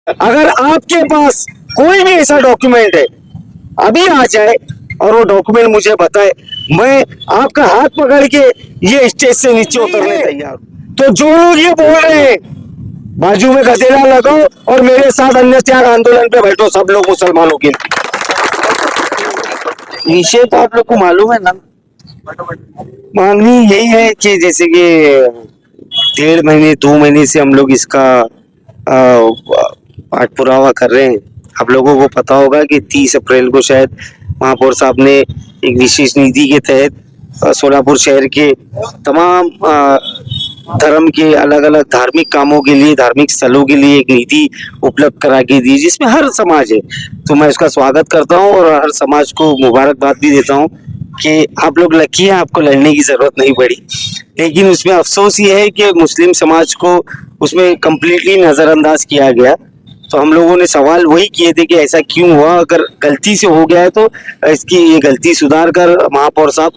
अगर आपके पास कोई भी ऐसा डॉक्यूमेंट है, अभी आ जाए और वो डॉक्यूमेंट मुझे बताए, मैं आपका हाथ पकड़ के ये स्टेज से नीचे उतरने तैयार हूं। तो जो लोग ये बोल रहे हैं बाजू में गधेला लगाओ और मेरे साथ अन्य त्याग आंदोलन पे बैठो, सब लोग मुसलमानों के लिए। विषय तो आप लोग को मालूम है ना, मांगनी यही है कि जैसे कि 1.5 महीने 2 महीने से हम लोग इसका पाठ पुरावा कर रहे हैं। आप लोगों को पता होगा कि 30 अप्रैल को शायद महापौर साहब ने एक विशेष नीति के तहत सोलापुर शहर के तमाम धर्म के अलग अलग धार्मिक कामों के लिए, धार्मिक स्थलों के लिए एक नीति उपलब्ध करा के दी, जिसमें हर समाज है। तो मैं उसका स्वागत करता हूं और हर समाज को मुबारकबाद भी देता हूं कि आप लोग लकी हैं, आपको लड़ने की जरूरत नहीं पड़ी। लेकिन उसमें अफसोस ये है कि मुस्लिम समाज को उसमें कंप्लीटली नजरअंदाज किया गया। तो हम लोगों ने सवाल वही किए थे कि ऐसा क्यों हुआ, अगर गलती से हो गया है तो इसकी ये गलती सुधार कर महापौर साहब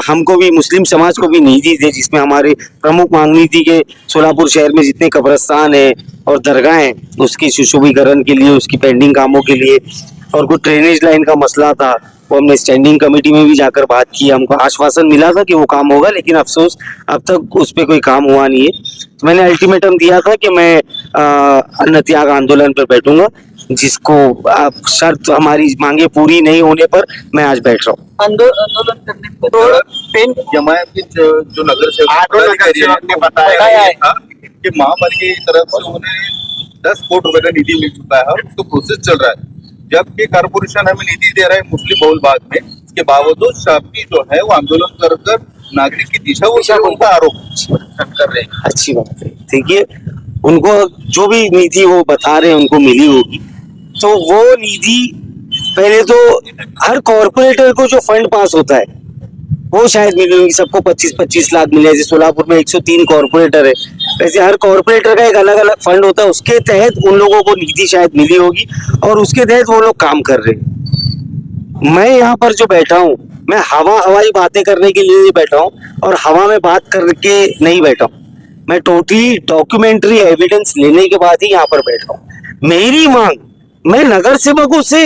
हमको भी, मुस्लिम समाज को भी नीति दे, जिसमें हमारे प्रमुख मांगनी थी कि सोलापुर शहर में जितने कब्रस्तान है और दरगाह हैं उसके सुशोभीकरण के लिए, उसकी पेंडिंग कामों के लिए, और कुछ ड्रेनेज लाइन का मसला था वो हमने स्टैंडिंग कमेटी में भी जाकर बात की। हमको आश्वासन मिला था कि वो काम होगा, लेकिन अफसोस अब तक उस पर कोई काम हुआ नहीं है। तो मैंने अल्टीमेटम दिया था कि मैं अन्न त्याग आंदोलन पर बैठूंगा, जिसको शर्त हमारी मांगे पूरी नहीं होने पर मैं आज बैठ रहा हूँ। आंदोलन करने पर पेन जमायत के जो नगर सेवक ने बताया था कि महामारी की तरफ से उन्हें 10 करोड़ रुपए का निधि मिल चुका है, उसको प्रोसेस चल रहा है। जबकि कारपोरेशन हमें निधि दे रहा है मुस्लिम बहुल भाग में, इसके बावजूद शाफी जो है वो आंदोलन कर कर नागरिक की दिशा वो उनका आरोप कर रहे हैं। अच्छी बात है, देखिए उनको जो भी निधि वो बता रहे हैं उनको मिली होगी, तो वो निधि पहले तो हर कॉर्पोरेटर को जो फंड पास होता है वो शायद मिली होगी, सबको 25-25 लाख मिले। जैसे सोलापुर में 103 कॉर्पोरेटर है, वैसे हर कॉर्पोरेटर का एक अलग अलग फंड होता है, उसके तहत उन लोगों को निधि शायद मिली होगी और उसके तहत वो लोग काम कर रहे हैं। मैं यहाँ पर जो बैठा हूँ, मैं हवाई बातें करने के लिए बैठा हूँ और हवा में बात करके नहीं बैठा हूँ। मैं टोटली डॉक्यूमेंट्री एविडेंस लेने के बाद ही यहाँ पर बैठा हूँ। मेरी मांग, मैं नगर सेवकों से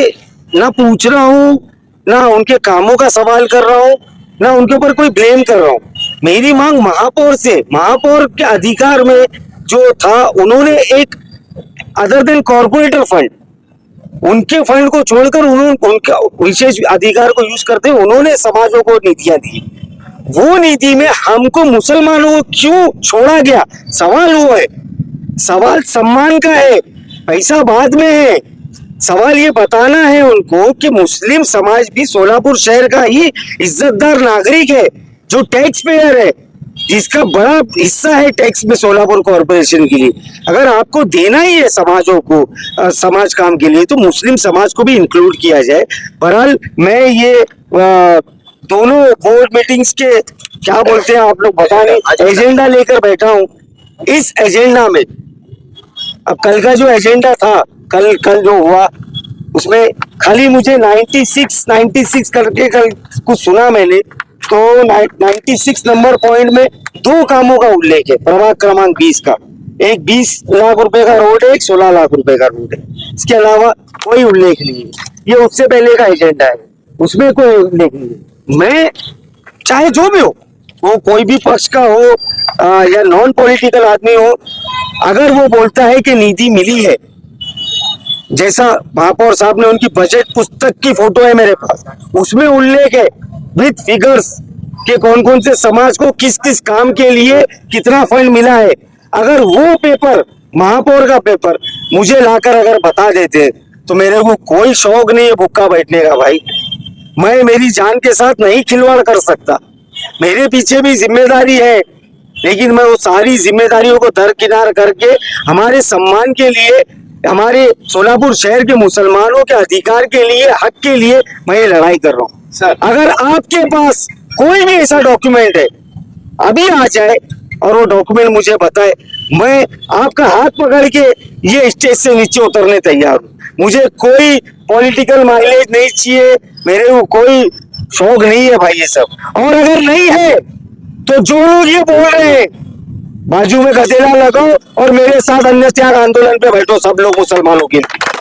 ना पूछ रहा हूँ, ना उनके कामों का सवाल कर रहा हूँ, ना उनके ऊपर कोई ब्लेम कर रहा हूँ। मेरी मांग महापौर से, महापौर के अधिकार में जो था, उन्होंने एक अदर देन कॉर्पोरेटर फंड, उनके फंड को छोड़कर उन्होंने उनका विशेष अधिकार को यूज करते उन्होंने समाजों को नीतियां दी। वो नीति में हमको मुसलमानों को क्यों छोड़ा गया, सवाल वो है। सवाल सम्मान का है, पैसा बाद में है। सवाल ये बताना है उनको कि मुस्लिम समाज भी सोलापुर शहर का ही इज्जतदार नागरिक है, जो टैक्स पेयर है, जिसका बड़ा हिस्सा है टैक्स में सोलापुर कॉर्पोरेशन के लिए। अगर आपको देना ही है समाजों को, समाज काम के लिए, तो मुस्लिम समाज को भी इंक्लूड किया जाए। बहरहाल मैं ये दोनों बोर्ड मीटिंग्स के क्या बोलते हैं आप लोग बताने, एजेंडा लेकर बैठा हूँ। इस एजेंडा में अब कल का जो एजेंडा था, कल जो हुआ उसमें खाली मुझे 96 करके कल कुछ सुना मैंने, तो 96 नंबर पॉइंट में 2 कामों का उल्लेख है प्रभाग क्रमांक 20 का। एक 20 लाख रुपए का रोड है, एक 16 लाख रुपए का रोड है, इसके अलावा कोई उल्लेख नहीं है। ये उससे पहले का एजेंडा है, उसमें कोई उल्लेख नहीं है। मैं चाहे जो भी हो, वो कोई भी पक्ष का हो या नॉन पॉलिटिकल आदमी हो, अगर वो बोलता है कि निधि मिली है, जैसा महापौर साहब ने, उनकी बजट पुस्तक की फोटो है मेरे पास, उसमें उल्लेख है विद फिगर्स कि कौन कौन से समाज को किस किस काम के लिए कितना फंड मिला है। अगर वो पेपर, महापौर का पेपर मुझे लाकर अगर बता देते तो मेरे को कोई शौक नहीं है भूखा बैठने का भाई। मैं मेरी जान के साथ नहीं खिलवाड़ कर सकता, मेरे पीछे भी जिम्मेदारी है, लेकिन मैं वो सारी जिम्मेदारियों को दरकिनार करके हमारे सम्मान के लिए, हमारे सोलापुर शहर के मुसलमानों के अधिकार के लिए, हक के लिए मैं ये लड़ाई कर रहा हूँ। सर, अगर आपके पास कोई भी ऐसा डॉक्यूमेंट है, अभी आ जाए और वो डॉक्यूमेंट मुझे बताए, मैं आपका हाथ पकड़ के ये स्टेज से नीचे उतरने तैयार हूँ। मुझे कोई पॉलिटिकल माइलेज नहीं चाहिए, मेरे को कोई शौक नहीं है भाई ये सब। और अगर नहीं है तो जो लोग ये बोल रहे हैं बाजू में गजेला लगाओ और मेरे साथ अन्य त्याग आंदोलन पे बैठो सब लोग मुसलमानों के लिए।